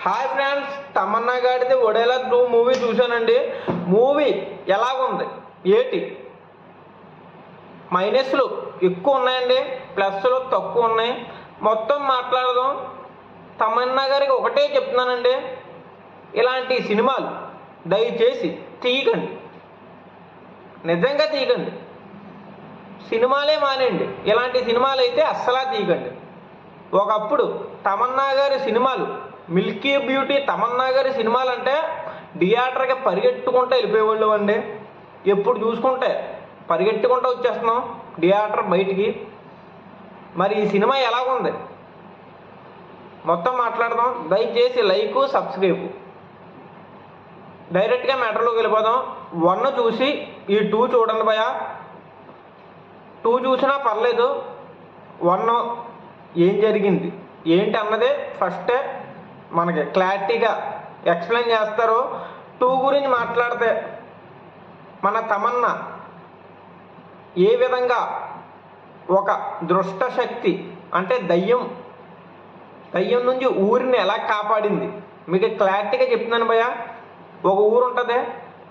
Hi friends, Tamannaah గారిది ఒడేలా 2 movie చూశానండి. Movie ఎలాగుంది ఏంటి? మైనస్లు ఎక్కువ ఉన్నాయండి, ప్లస్లు తక్కువ ఉన్నాయి. మొత్తం మాట్లాడదాం. తమన్నా గారికి ఒకటే చెప్తున్నానండి, ఇలాంటి సినిమాలు దయచేసి తీయకండి, నిజంగా తీయకండి. సినిమాలే మానేయండి, ఇలాంటి సినిమాలు అయితే అస్సలా తీయకండి. ఒకప్పుడు తమన్నా గారి సినిమాలు, మిల్కీ బ్యూటీ తమన్నా గారి సినిమాలు అంటే థియేటర్కి పరిగెట్టుకుంటూ వెళ్ళిపోయేవాళ్ళు అండి. ఎప్పుడు చూసుకుంటే పరిగెట్టుకుంటూ వచ్చేస్తున్నాం థియేటర్ బయటికి. మరి ఈ సినిమా ఎలాగుంది మొత్తం మాట్లాడదాం. దయచేసి లైక్ సబ్స్క్రైబ్. డైరెక్ట్గా మ్యాటర్లోకి వెళ్ళిపోదాం. 1 చూసి ఈ 2 చూడండి భయ. 2 చూసినా పర్లేదు. 1 ఏం జరిగింది ఏంటి అన్నదే ఫస్టే మనకి క్లారిటీగా ఎక్స్ప్లెయిన్ చేస్తారు. 2 గురించి మాట్లాడితే మన తమన్నా ఏ విధంగా ఒక దుష్ట శక్తి అంటే దయ్యం నుంచి ఊరిని ఎలా కాపాడింది మీకు క్లారిటీగా చెప్తున్నాను భయ్య. ఒక ఊరు ఉంటుంది,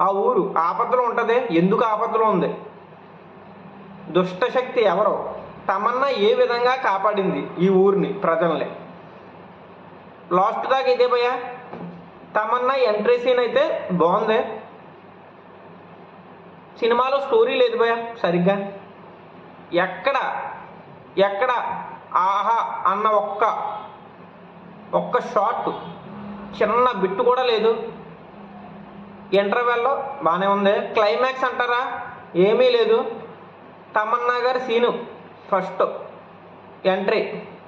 ఆ ఊరు ఆపదలో ఉంటుంది. ఎందుకు ఆపదలో ఉంది? దుష్టశక్తి ఎవరో తమన్నా ఏ విధంగా కాపాడింది ఈ ఊరిని, ప్రజల్ని. లాస్ట్ దాకా ఇదే భయ్య. తమన్నా ఎంట్రీ సీన్ అయితే బాగుంది. సినిమాలో స్టోరీ లేదు భయ్య సరిగ్గా. ఎక్కడ ఆహా అన్న ఒక్క షాట్, చిన్న బిట్టు కూడా లేదు. ఇంటర్వెల్లో బాగానే ఉంది. క్లైమాక్స్ అంటారా, ఏమీ లేదు. తమన్నా గారి సీను ఫస్ట్ ఎంట్రీ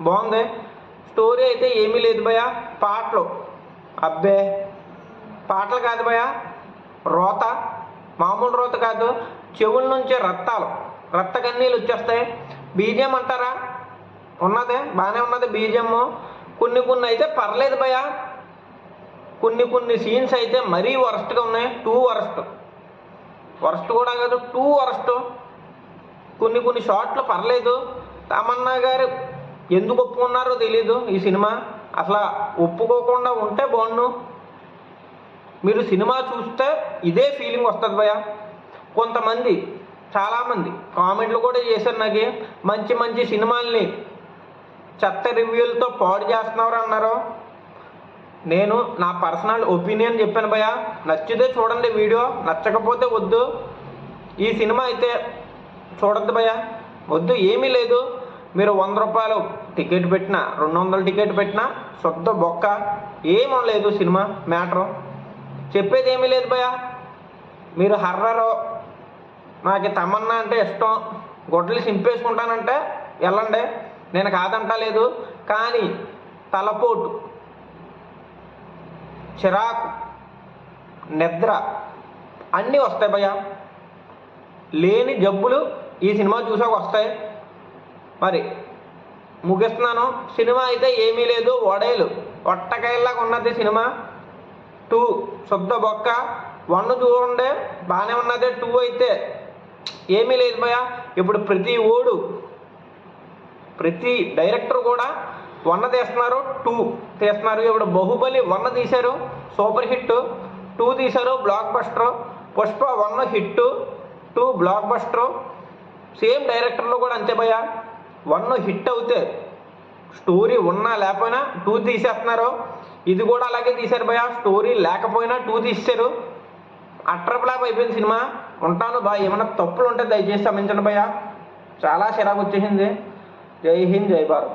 బాగుంది. స్టోరీ అయితే ఏమీ లేదు భయ. పాటలు అబ్బే పాటలు కాదు భయ, రోత, మామూలు రోత కాదు. చెవుల నుంచి రక్త కన్నీళ్ళు వచ్చేస్తాయి. బీజిఎం అంటారా, ఉన్నదే బాగానే ఉన్నది బీజిఎం. కొన్ని అయితే పర్లేదు భయ. కొన్ని సీన్స్ అయితే మరీ వరస్ట్గా ఉన్నాయి. 2 వరస్ట్ కూడా కాదు, 2 వరస్ట్. కొన్ని షాట్లు పర్లేదు. తమన్నా గారు ఎందుకు ఒప్పుకున్నారో తెలీదు. ఈ సినిమా అసలు ఒప్పుకోకుండా ఉంటే బాగుండు. మీరు సినిమా చూస్తే ఇదే ఫీలింగ్ వస్తుంది భయ. కొంతమంది చాలామంది కామెంట్లు కూడా చేశారు నాకు, మంచి సినిమాల్ని చెత్త రివ్యూలతో పాడు చేస్తున్నారు అన్నారు. నేను నా పర్సనల్ ఒపీనియన్ చెప్పాను భయ. నచ్చితే చూడండి వీడియో, నచ్చకపోతే వద్దు. ఈ సినిమా అయితే చూడద్దు భయ, వద్దు. ఏమీ లేదు. మీరు 100 రూపాయలు టికెట్ పెట్టినా, 200 టికెట్ పెట్టినా శుద్ధ బొక్క. ఏమీ లేదు సినిమా మ్యాటరు. చెప్పేది ఏమీ లేదు భయ. మీరు హర్రరు, నాకు తమన్నా అంటే ఇష్టం, గొడ్డలు చింపేసుకుంటానంటే వెళ్ళండి, నేను కాదంటలేదు. కానీ తలపోటు, చిరాకు, నిద్ర అన్నీ వస్తాయి భయ. లేని జబ్బులు ఈ సినిమా చూసాక వస్తాయి. మరి ముగిస్తున్నాను. సినిమా అయితే ఏమీ లేదు. వడేలు ఒట్టకాయలాగా ఉన్నది సినిమా. 2 శుద్ధ బొక్క. 1 చూడండి బాగానే ఉన్నది. 2 అయితే ఏమీ లేదు భయ. ఇప్పుడు ప్రతి డైరెక్టర్ కూడా 1 తీస్తున్నారు, 2 తీస్తున్నారు. ఇప్పుడు బాహుబలి 1 తీశారు, సూపర్ హిట్. 2 తీశారు, block buster. Pushpa 1 hit, 2 block buster. Same డైరెక్టర్లు కూడా అంతే భయ. 1 హిట్ అవుతే స్టోరీ ఉన్నా లేకపోయినా 2 తీసేస్తున్నారు. ఇది కూడా అలాగే తీశారు భయ. స్టోరీ లేకపోయినా 2 తీశారు. అట్టర్ ఫ్లాప్ అయిపోయింది సినిమా. ఉంటాను భయ. ఏమైనా తప్పులు ఉంటే దయచేసి క్షమించండి భయ. చాలా చిరాకు వచ్చేసింది. జై హింద్, జై భారత్.